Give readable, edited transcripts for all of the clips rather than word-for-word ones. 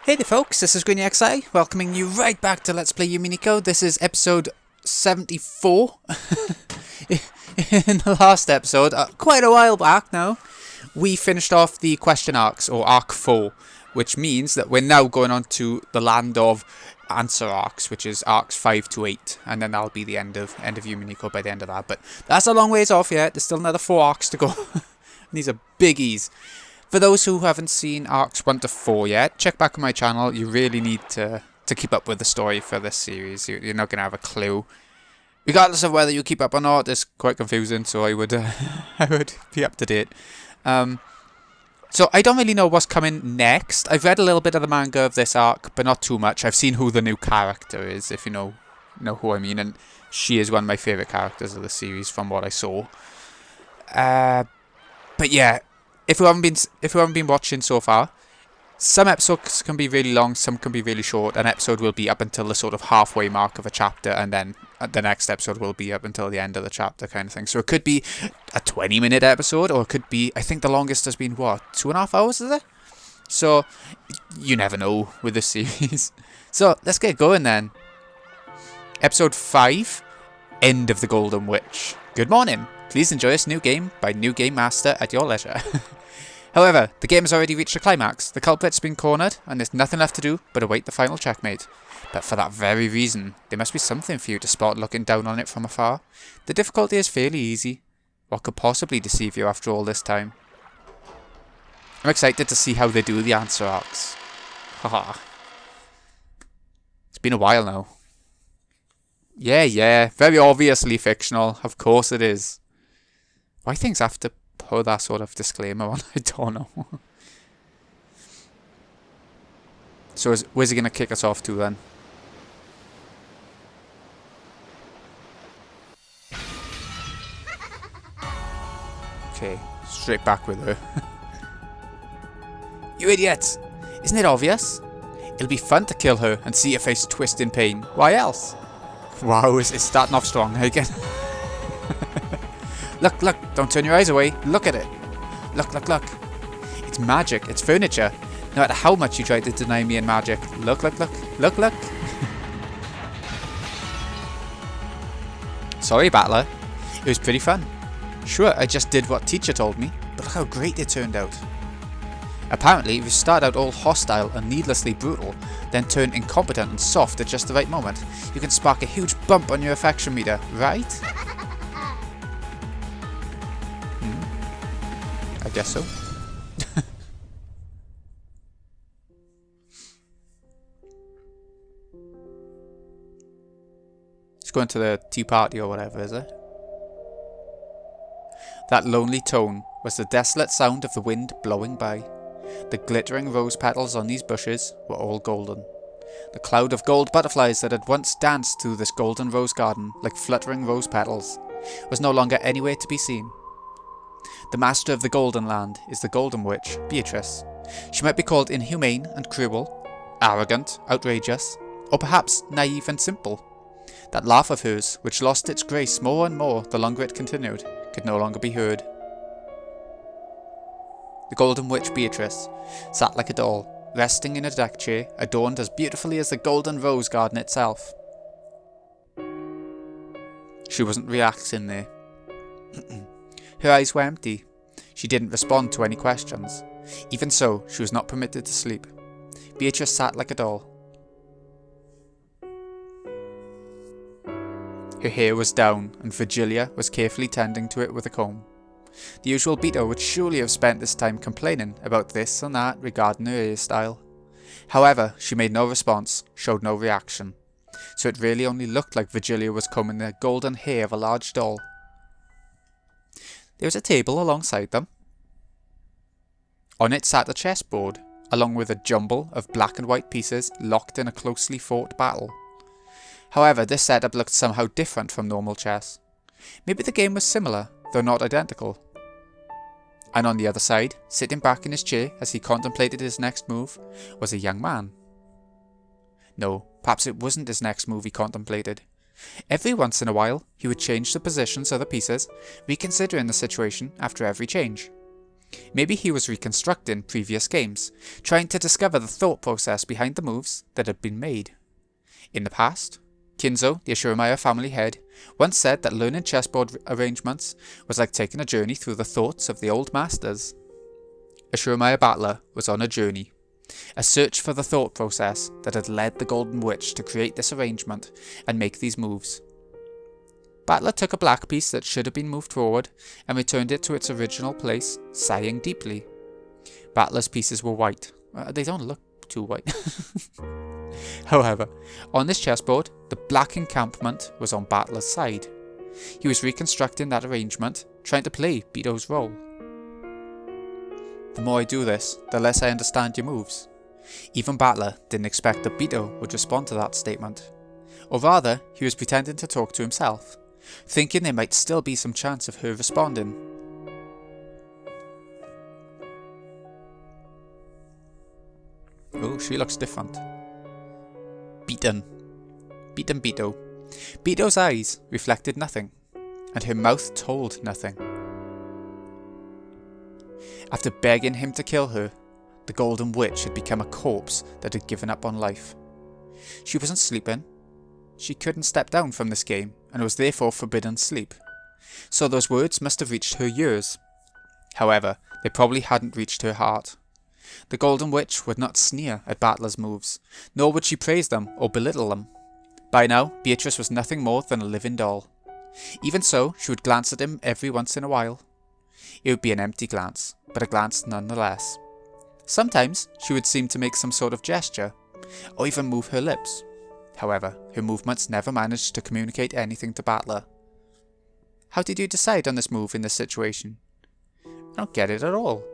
Hey there folks, this is GreenyXI, welcoming you right back to Let's Play Umineko. This is episode 74. In the last episode, quite a while back now, we finished off the question arcs, or arc 4, which means that we're now going on to the land of answer arcs, which is arcs 5 to 8, and then that'll be the end of Umineko by the end of that. But that's a long ways off yet. There's still another 4 arcs to go. These are biggies. For those who haven't seen arcs 1 to 4 yet, check back on my channel. You really need to keep up with the story for this series. You're not going to have a clue. Regardless of whether you keep up or not, it's quite confusing, so I would I would be up to date. So I don't really know what's coming next. I've read a little bit of the manga of this arc, but not too much. I've seen who the new character is, if you know who I mean, and she is one of my favourite characters of the series from what I saw. But yeah, if you haven't been watching so far, some episodes can be really long, some can be really short. An episode will be up until the sort of halfway mark of a chapter, and then the next episode will be up until the end of the chapter, kind of thing. So it could be a 20-minute episode, or it could be, I think the longest has been, what, 2.5 hours, is it? So, you never know with this series. So, let's get going then. Episode 5, End of the Golden Witch. Good morning. Please enjoy this new game by New Game Master at your leisure. However, the game has already reached a climax. The culprit's been cornered, and there's nothing left to do but await the final checkmate. But for that very reason, there must be something for you to spot looking down on it from afar. The difficulty is fairly easy. What could possibly deceive you after all this time? I'm excited to see how they do the answer arcs. Haha. It's been a while now. Yeah, very obviously fictional. Of course it is. Why things have to put that sort of disclaimer on, I don't know. So where's he going to kick us off to then? Okay, straight back with her. You idiot! Isn't it obvious? It'll be fun to kill her and see her face twist in pain. Why else? Wow, it's starting off strong again. Look, don't turn your eyes away. Look at it. Look. It's magic, it's furniture. No matter how much you try to deny me in magic. Look. Sorry, Battler. It was pretty fun. Sure, I just did what teacher told me, but look how great it turned out. Apparently, if you start out all hostile and needlessly brutal, then turn incompetent and soft at just the right moment, you can spark a huge bump on your affection meter, right? I guess so. It's going to the tea party or whatever, is it? That lonely tone was the desolate sound of the wind blowing by. The glittering rose petals on these bushes were all golden. The cloud of gold butterflies that had once danced through this golden rose garden like fluttering rose petals was no longer anywhere to be seen. The master of the Golden Land is the Golden Witch, Beatrice. She might be called inhumane and cruel, arrogant, outrageous, or perhaps naive and simple. That laugh of hers, which lost its grace more and more the longer it continued, could no longer be heard. The Golden Witch Beatrice sat like a doll, resting in a deck chair adorned as beautifully as the golden rose garden itself. She wasn't reacting there. Her eyes were empty. She didn't respond to any questions. Even so, she was not permitted to sleep. Beatrice sat like a doll. Her hair was down, and Virgilia was carefully tending to it with a comb. The usual Beato would surely have spent this time complaining about this and that regarding her hairstyle. However, she made no response, showed no reaction. So it really only looked like Virgilia was combing the golden hair of a large doll. There was a table alongside them. On it sat a chessboard, along with a jumble of black and white pieces locked in a closely fought battle. However, this setup looked somehow different from normal chess. Maybe the game was similar, though not identical. And on the other side, sitting back in his chair as he contemplated his next move, was a young man. No, perhaps it wasn't his next move he contemplated. Every once in a while, he would change the positions of the pieces, reconsidering the situation after every change. Maybe he was reconstructing previous games, trying to discover the thought process behind the moves that had been made. In the past, Kinzo, the Ashuramaia family head, once said that learning chessboard arrangements was like taking a journey through the thoughts of the old masters. Ashuramaia Battler was on a journey, a search for the thought process that had led the Golden Witch to create this arrangement and make these moves. Battler took a black piece that should have been moved forward and returned it to its original place, sighing deeply. Battler's pieces were white. They don't look too white. However, on this chessboard, the black encampment was on Battler's side. He was reconstructing that arrangement, trying to play Beato's role. The more I do this, the less I understand your moves. Even Battler didn't expect that Beato would respond to that statement. Or rather, he was pretending to talk to himself, thinking there might still be some chance of her responding. Oh, she looks different. Beaten Beato. Beato's eyes reflected nothing, and her mouth told nothing. After begging him to kill her, the Golden Witch had become a corpse that had given up on life. She wasn't sleeping. She couldn't step down from this game, and was therefore forbidden sleep. So those words must have reached her ears. However, they probably hadn't reached her heart. The Golden Witch would not sneer at Battler's moves, nor would she praise them or belittle them. By now, Beatrice was nothing more than a living doll. Even so, she would glance at him every once in a while. It would be an empty glance, but a glance nonetheless. Sometimes she would seem to make some sort of gesture, or even move her lips. However, her movements never managed to communicate anything to Battler. How did you decide on this move in this situation? I don't get it at all.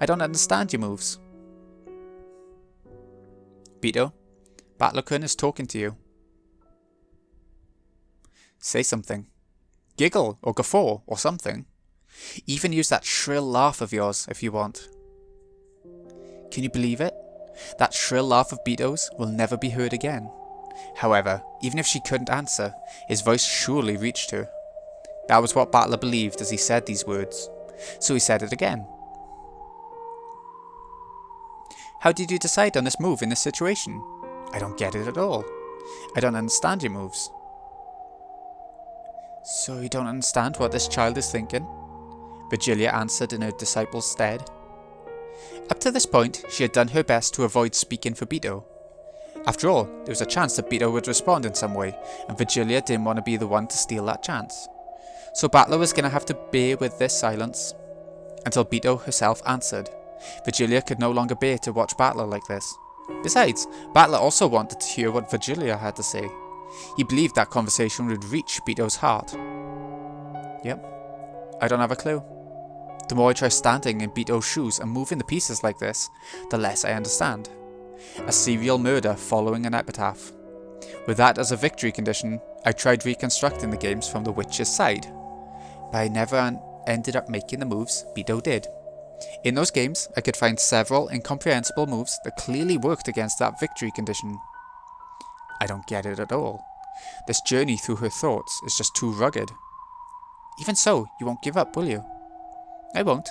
I don't understand your moves. Beato, Battler-kun is talking to you. Say something. Giggle or guffaw or something. Even use that shrill laugh of yours if you want. Can you believe it? That shrill laugh of Beato's will never be heard again. However, even if she couldn't answer, his voice surely reached her. That was what Battler believed as he said these words, so he said it again. How did you decide on this move in this situation? I don't get it at all. I don't understand your moves. So you don't understand what this child is thinking? Virgilia answered in her disciple's stead. Up to this point, she had done her best to avoid speaking for Beato. After all, there was a chance that Beato would respond in some way, and Virgilia didn't want to be the one to steal that chance. So Battler was going to have to bear with this silence, until Beato herself answered. Virgilia could no longer bear to watch Battler like this. Besides, Battler also wanted to hear what Virgilia had to say. He believed that conversation would reach Beato's heart. Yep, I don't have a clue. The more I try standing in Beato's shoes and moving the pieces like this, the less I understand. A serial murder following an epitaph. With that as a victory condition, I tried reconstructing the games from the witch's side, but I never ended up making the moves Beato did. In those games, I could find several incomprehensible moves that clearly worked against that victory condition. I don't get it at all. This journey through her thoughts is just too rugged. Even so, you won't give up, will you? I won't.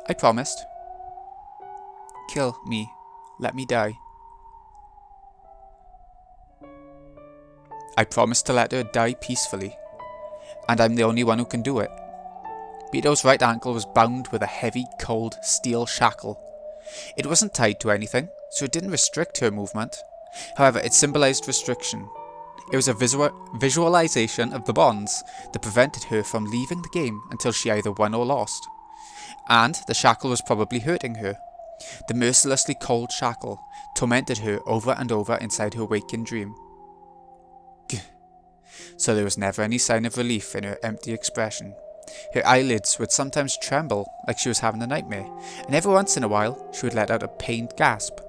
I promised. Kill me. Let me die. I promised to let her die peacefully, and I'm the only one who can do it. Beato's right ankle was bound with a heavy, cold steel shackle. It wasn't tied to anything, so it didn't restrict her movement. However, it symbolized restriction. It was a visualization of the bonds that prevented her from leaving the game until she either won or lost. And the shackle was probably hurting her. The mercilessly cold shackle tormented her over and over inside her waking dream. So there was never any sign of relief in her empty expression. Her eyelids would sometimes tremble like she was having a nightmare, and every once in a while she would let out a pained gasp.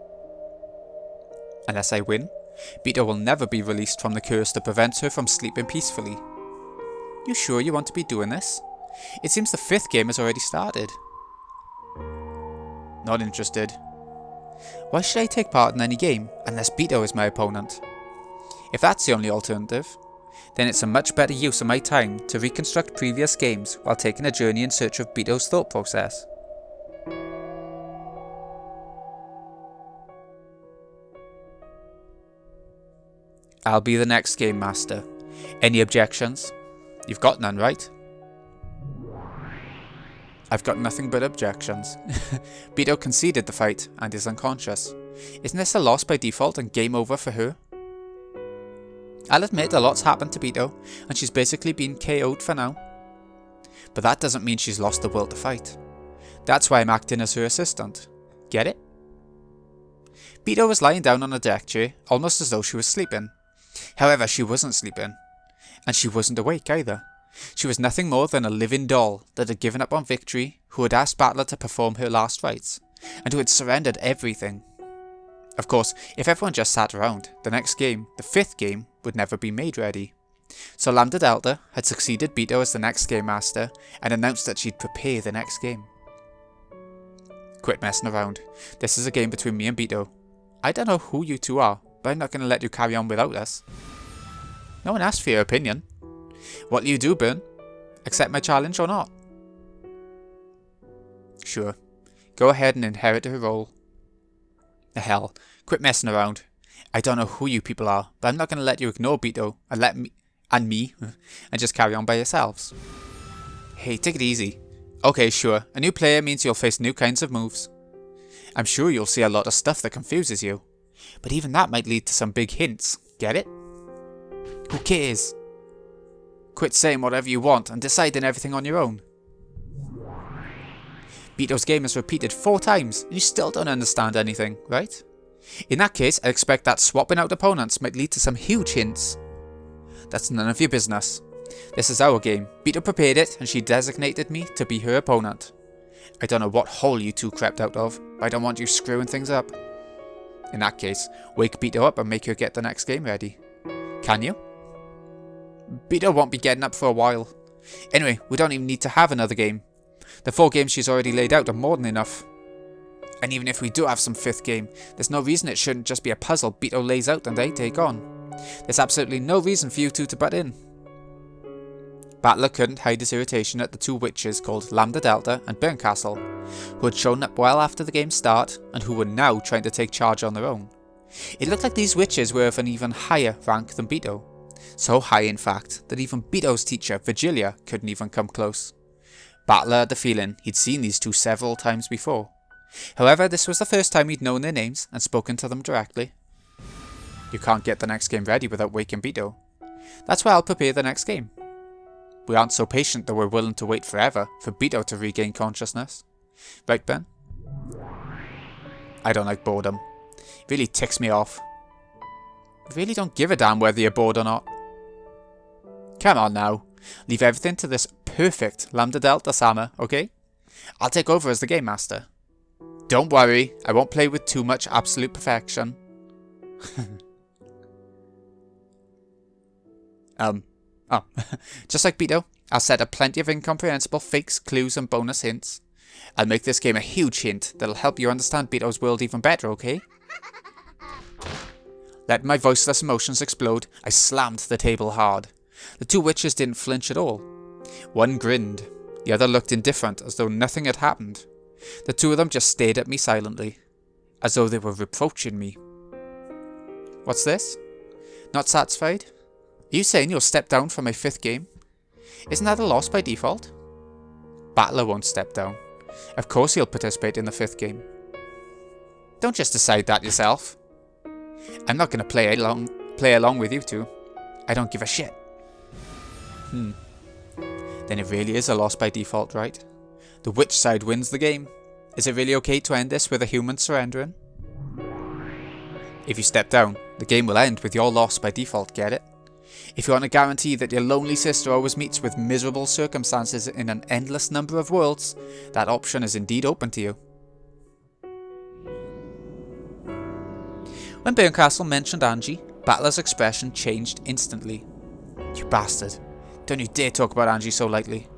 Unless I win, Beato will never be released from the curse that prevents her from sleeping peacefully. You sure you want to be doing this? It seems the 5th game has already started. Not interested. Why should I take part in any game unless Beato is my opponent? If that's the only alternative, then it's a much better use of my time to reconstruct previous games while taking a journey in search of Beato's thought process. I'll be the next game master. Any objections? You've got none, right? I've got nothing but objections. Beato conceded the fight and is unconscious. Isn't this a loss by default and game over for her? I'll admit a lot's happened to Beato and she's basically been KO'd for now. But that doesn't mean she's lost the will to fight. That's why I'm acting as her assistant. Get it? Beato was lying down on a deck chair, almost as though she was sleeping. However, she wasn't sleeping. And she wasn't awake either. She was nothing more than a living doll that had given up on victory, who had asked Battler to perform her last rites, and who had surrendered everything. Of course, if everyone just sat around, the next game, the 5th game, would never be made ready. So Lambdadelta had succeeded Beato as the next game master, and announced that she'd prepare the next game. Quit messing around. This is a game between me and Beato. I don't know who you two are, but I'm not going to let you carry on without us. No one asked for your opinion. What'll you do, Bern? Accept my challenge or not? Sure. Go ahead and inherit her role. The hell. Quit messing around. I don't know who you people are, but I'm not going to let you ignore Beato and me and just carry on by yourselves. Hey, take it easy. Okay, sure. A new player means you'll face new kinds of moves. I'm sure you'll see a lot of stuff that confuses you. But even that might lead to some big hints. Get it? Who cares? Quit saying whatever you want and deciding everything on your own. Beato's game is repeated 4 times and you still don't understand anything, right? In that case, I expect that swapping out opponents might lead to some huge hints. That's none of your business. This is our game. Beato prepared it and she designated me to be her opponent. I don't know what hole you two crept out of, but I don't want you screwing things up. In that case, wake Beato up and make her get the next game ready. Can you? Beato won't be getting up for a while. Anyway, we don't even need to have another game. The 4 games she's already laid out are more than enough. And even if we do have some 5th game, there's no reason it shouldn't just be a puzzle Beato lays out and they take on. There's absolutely no reason for you two to butt in. Battler couldn't hide his irritation at the 2 witches called Lamdadelta and Bernkastel, who had shown up well after the game's start and who were now trying to take charge on their own. It looked like these witches were of an even higher rank than Beato. So high in fact, that even Beato's teacher, Virgilia, couldn't even come close. Battler had the feeling he'd seen these 2 several times before. However, this was the first time he'd known their names and spoken to them directly. You can't get the next game ready without waking Beato. That's why I'll prepare the next game. We aren't so patient that we're willing to wait forever for Beato to regain consciousness. Right, Ben? I don't like boredom. It really ticks me off. I really don't give a damn whether you're bored or not. Come on now. Leave everything to this perfect Lambdadelta Sama, okay? I'll take over as the game master. Don't worry, I won't play with too much absolute perfection. Just like Beato, I'll set up plenty of incomprehensible fakes, clues and bonus hints. I'll make this game a huge hint that'll help you understand Beato's world even better, okay? Letting my voiceless emotions explode, I slammed the table hard. The 2 witches didn't flinch at all. One grinned, the other looked indifferent as though nothing had happened. The 2 of them just stared at me silently, as though they were reproaching me. What's this? Not satisfied? Are you saying you'll step down from my 5th game? Isn't that a loss by default? Battler won't step down. Of course he'll participate in the 5th game. Don't just decide that yourself. I'm not going to play along with you two. I don't give a shit. Then it really is a loss by default, right? The witch side wins the game. Is it really okay to end this with a human surrendering? If you step down, the game will end with your loss by default, get it? If you want a guarantee that your lonely sister always meets with miserable circumstances in an endless number of worlds, that option is indeed open to you. When Bernkastel mentioned Angie, Battler's expression changed instantly. You bastard. Don't you dare talk about Angie so lightly.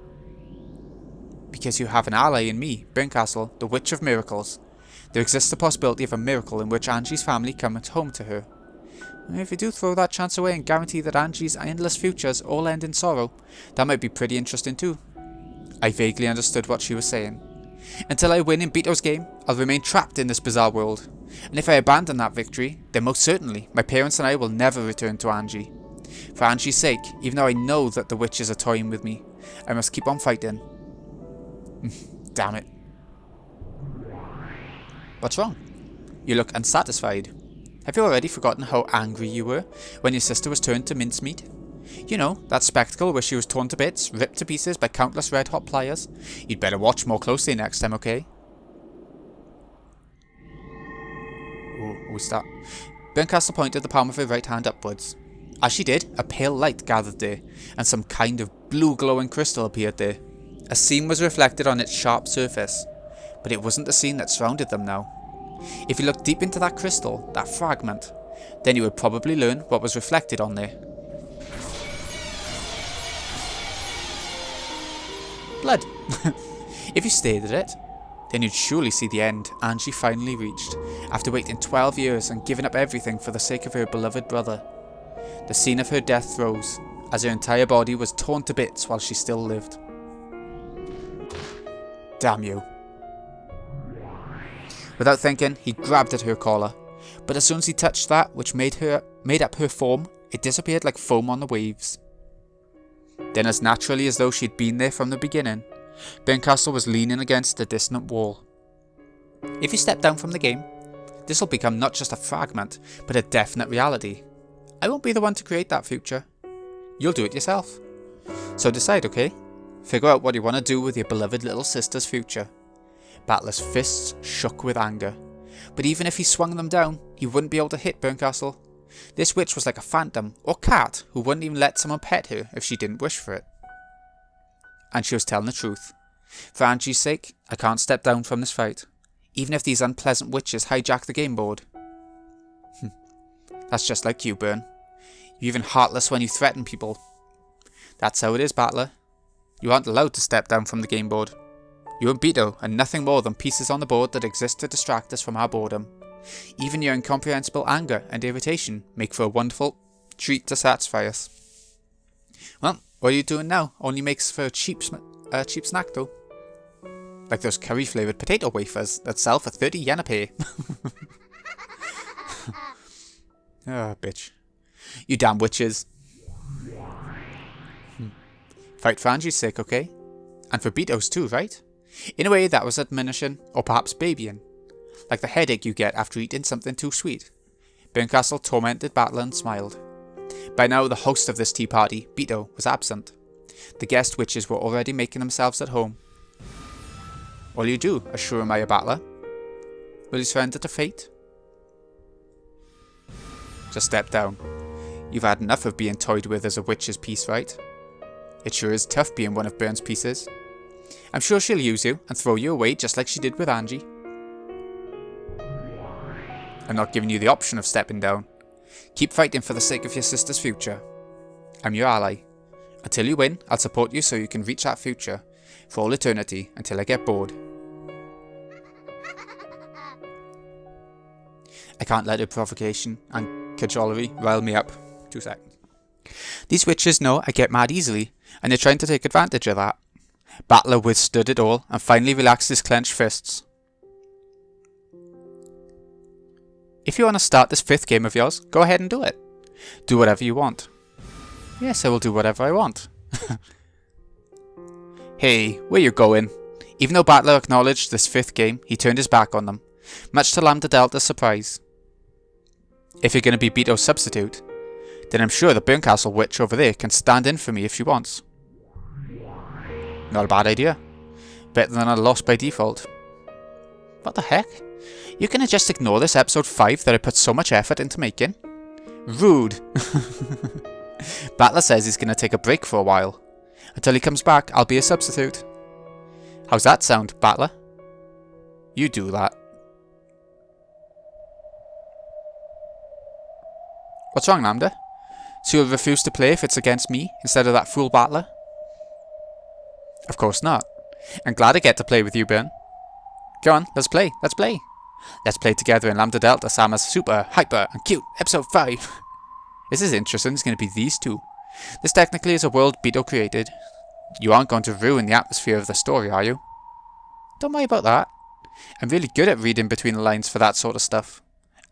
Because you have an ally in me, Bernkastel, the Witch of Miracles. There exists the possibility of a miracle in which Angie's family comes home to her. If you do throw that chance away and guarantee that Angie's endless futures all end in sorrow, that might be pretty interesting too. I vaguely understood what she was saying. Until I win in Beato's game, I'll remain trapped in this bizarre world. And if I abandon that victory, then most certainly my parents and I will never return to Angie. For Angie's sake, even though I know that the witches are toying with me, I must keep on fighting. Damn it. What's wrong? You look unsatisfied. Have you already forgotten how angry you were when your sister was turned to mincemeat? You know, that spectacle where she was torn to bits, ripped to pieces by countless red-hot pliers? You'd better watch more closely next time, okay? Oh, we start. Bernkastel pointed the palm of her right hand upwards. As she did, a pale light gathered there, and some kind of blue glowing crystal appeared there. A scene was reflected on its sharp surface, but it wasn't the scene that surrounded them now. If you looked deep into that crystal, that fragment, then you would probably learn what was reflected on there. Blood. If you stared at it, then you'd surely see the end Angie finally reached, after waiting 12 years and giving up everything for the sake of her beloved brother. The scene of her death throes, as her entire body was torn to bits while she still lived. Damn you. Without thinking, he grabbed at her collar, but as soon as he touched that which made up her form, it disappeared like foam on the waves. Then, as naturally as though she'd been there from the beginning, Bernkastel was leaning against a distant wall. If you step down from the game, this will become not just a fragment, but a definite reality. I won't be the one to create that future. You'll do it yourself. So decide, okay? Figure out what you want to do with your beloved little sister's future. Battler's fists shook with anger, but even if he swung them down, he wouldn't be able to hit Bernkastel. This witch was like a phantom, or cat, who wouldn't even let someone pet her if she didn't wish for it. And she was telling the truth. For Angie's sake, I can't step down from this fight, even if these unpleasant witches hijack the game board. That's just like you, Bern. You're even heartless when you threaten people. That's how it is, Battler. You aren't allowed to step down from the game board. You and Beato are nothing more than pieces on the board that exist to distract us from our boredom. Even your incomprehensible anger and irritation make for a wonderful treat to satisfy us. Well, what are you doing now? Only makes for a cheap snack though. Like those curry-flavoured potato wafers that sell for 30 yen a pair. Ah, bitch. You damn witches. Fight for Angie's sake, okay? And for Beato's too, right? In a way, that was admonition, or perhaps babying. Like the headache you get after eating something too sweet. Bernkastel tormented Battler and smiled. By now, the host of this tea party, Beato, was absent. The guest witches were already making themselves at home. What'll you do, assure Maya Battler? Will you surrender to fate? Just step down. You've had enough of being toyed with as a witch's piece, right? It sure is tough being one of Bern's pieces. I'm sure she'll use you and throw you away just like she did with Angie. I'm not giving you the option of stepping down. Keep fighting for the sake of your sister's future. I'm your ally. Until you win, I'll support you so you can reach that future for all eternity until I get bored. I can't let her provocation and cajolery rile me up. 2 seconds. These witches know I get mad easily, and they're trying to take advantage of that. Battler withstood it all and finally relaxed his clenched fists. If you want to start this 5th game of yours, go ahead and do it. Do whatever you want. Yes, I will do whatever I want. Hey, where you going? Even though Battler acknowledged this 5th game, he turned his back on them, much to Lambdadelta's surprise. If you're going to be Beato's substitute, then I'm sure the Bernkastel witch over there can stand in for me if she wants. Not a bad idea. Better than a loss by default. What the heck? You're gonna just ignore this episode 5 that I put so much effort into making? Rude. Battler says he's gonna take a break for a while. Until he comes back, I'll be a substitute. How's that sound, Battler? You do that. What's wrong, Lambda? So you'll refuse to play if it's against me instead of that fool Battler? Of course not. I'm glad I get to play with you, Bern. Go on, let's play. Let's play. Let's play together in Lambdadelta Sama's super, hyper, and cute episode 5. This is interesting. It's going to be these two. This technically is a world Beato created. You aren't going to ruin the atmosphere of the story, are you? Don't worry about that. I'm really good at reading between the lines for that sort of stuff.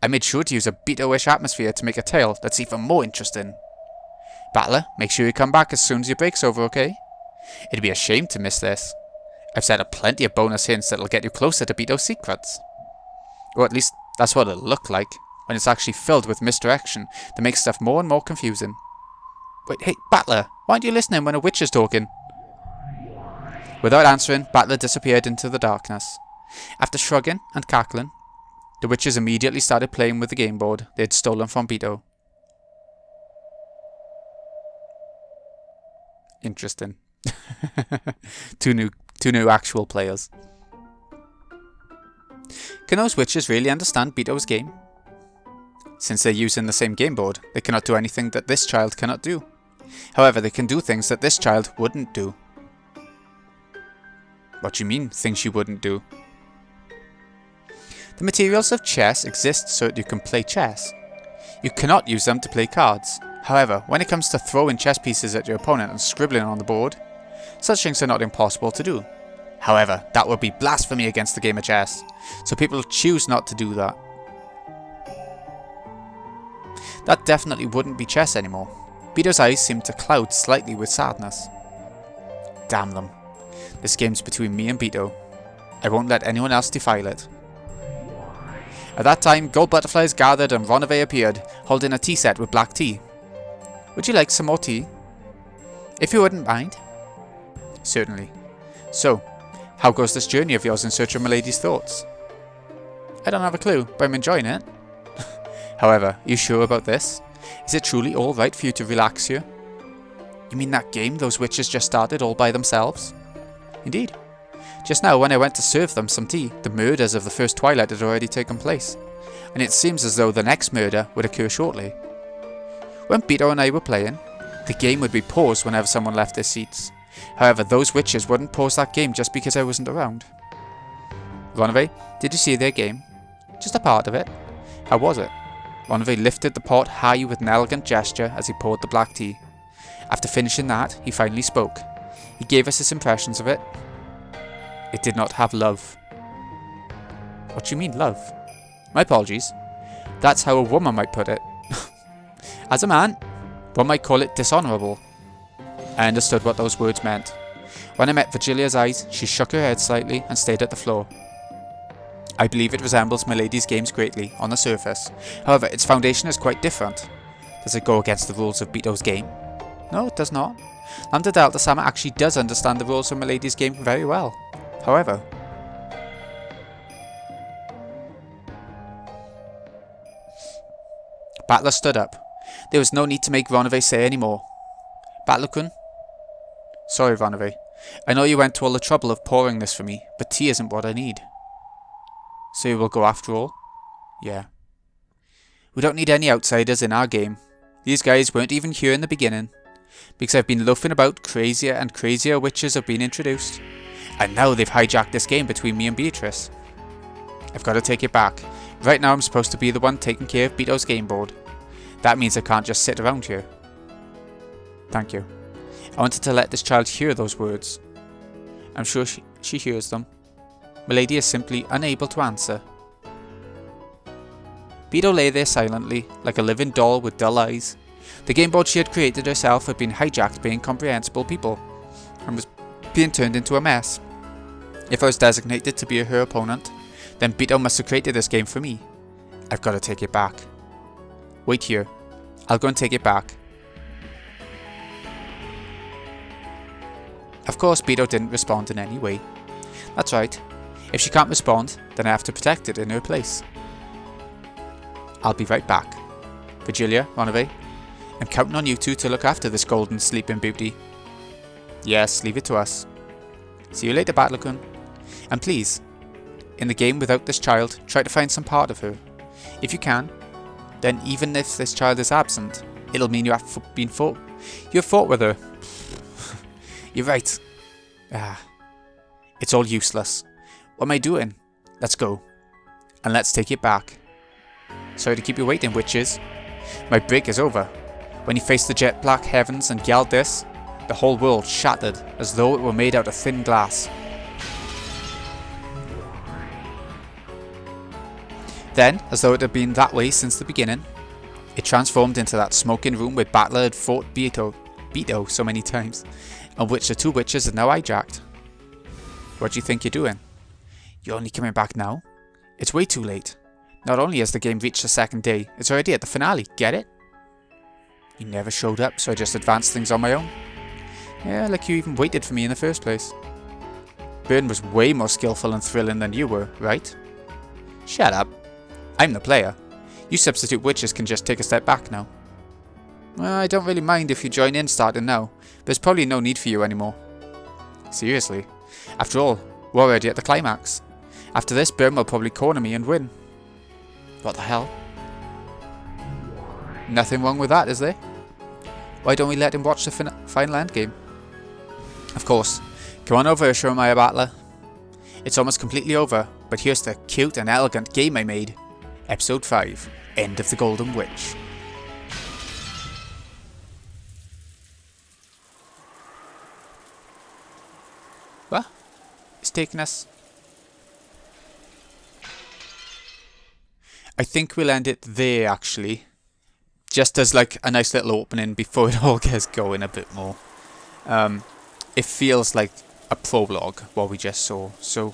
I made sure to use a Beato-ish atmosphere to make a tale that's even more interesting. Battler, make sure you come back as soon as your break's over, okay? It'd be a shame to miss this. I've set up plenty of bonus hints that'll get you closer to Beato's secrets. Or at least, that's what it'll look like, when it's actually filled with misdirection that makes stuff more and more confusing. Wait, hey, Battler, why aren't you listening when a witch is talking? Without answering, Battler disappeared into the darkness. After shrugging and cackling, the witches immediately started playing with the game board they had stolen from Beato. Interesting. two new actual players. Can those witches really understand Beato's game? Since they're using the same game board, they cannot do anything that this child cannot do. However, they can do things that this child wouldn't do. What do you mean, things you wouldn't do? The materials of chess exist so that you can play chess. You cannot use them to play cards. However, when it comes to throwing chess pieces at your opponent and scribbling on the board, such things are not impossible to do. However, that would be blasphemy against the game of chess, so people choose not to do that. That definitely wouldn't be chess anymore. Beato's eyes seemed to cloud slightly with sadness. Damn them. This game's between me and Beato. I won't let anyone else defile it. At that time, gold butterflies gathered and Ronave appeared, holding a tea set with black tea. Would you like some more tea? If you wouldn't mind. Certainly. So, how goes this journey of yours in search of Milady's thoughts? I don't have a clue, but I'm enjoying it. However, are you sure about this? Is it truly all right for you to relax here? You mean that game those witches just started all by themselves? Indeed. Just now, when I went to serve them some tea, the murders of the first twilight had already taken place, and it seems as though the next murder would occur shortly. When Beato and I were playing, the game would be paused whenever someone left their seats. However, those witches wouldn't pause that game just because I wasn't around. Ronave, did you see their game? Just a part of it. How was it? Ronave lifted the pot high with an elegant gesture as he poured the black tea. After finishing that, he finally spoke. He gave us his impressions of it. It did not have love. What do you mean, love? My apologies. That's how a woman might put it. As a man, one might call it dishonourable. I understood what those words meant. When I met Virgilia's eyes, she shook her head slightly and stayed at the floor. I believe it resembles Milady's games greatly, on the surface. However, its foundation is quite different. Does it go against the rules of Beato's game? No, it does not. Lambdadelta actually does understand the rules of Milady's game very well. However, Battler stood up. There was no need to make Ronave say any more. Battler-kun? Sorry, Ronave. I know you went to all the trouble of pouring this for me, but tea isn't what I need. So you will go after all? Yeah. We don't need any outsiders in our game. These guys weren't even here in the beginning. Because I've been loafing about, crazier and crazier witches have been introduced. And now they've hijacked this game between me and Beatrice. I've got to take it back. Right now I'm supposed to be the one taking care of Beato's game board. That means I can't just sit around here. Thank you. I wanted to let this child hear those words. I'm sure she hears them. Milady is simply unable to answer. Beato lay there silently, like a living doll with dull eyes. The game board she had created herself had been hijacked by incomprehensible people, and was being turned into a mess. If I was designated to be her opponent, then Beato must have created this game for me. I've got to take it back. Wait here. I'll go and take it back. Of course, Beato didn't respond in any way. That's right. If she can't respond, then I have to protect it in her place. I'll be right back. Virgilia, Ronave, I'm counting on you two to look after this golden sleeping beauty. Yes, leave it to us. See you later, Battler-kun. And please, in the game without this child, try to find some part of her. If you can, then even if this child is absent, it'll mean you have fought with her. You're right. It's all useless. What am I doing? Let's go. And let's take it back. Sorry to keep you waiting, witches. My break is over. When he faced the jet black heavens and yelled this, the whole world shattered as though it were made out of thin glass. Then, as though it had been that way since the beginning, it transformed into that smoking room where Battler had fought Beato so many times, and which the two witches had now hijacked. What do you think you're doing? You're only coming back now? It's way too late. Not only has the game reached the second day, it's already at the finale, get it? You never showed up, so I just advanced things on my own. Yeah, like you even waited for me in the first place. Byrne was way more skillful and thrilling than you were, right? Shut up. I'm the player. You substitute witches can just take a step back now. Well, I don't really mind if you join in starting now. There's probably no need for you anymore. Seriously. After all, we're already at the climax. After this, Byrne will probably corner me and win. What the hell? Nothing wrong with that, is there? Why don't we let him watch the final endgame? Of course. Come on over, Shurmaya Battler. It's almost completely over, but here's the cute and elegant game I made. Episode 5, End of the Golden Witch. What? It's taking us... I think we'll end it there, actually. Just as like a nice little opening before it all gets going a bit more. It feels like a prologue, what we just saw. So,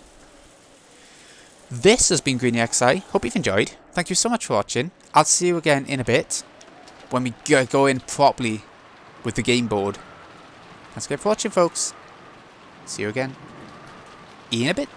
this has been GreenyXI. Hope you've enjoyed. Thank you so much for watching. I'll see you again in a bit, when we go in properly with the game board. Thanks again for watching, folks. See you again in a bit.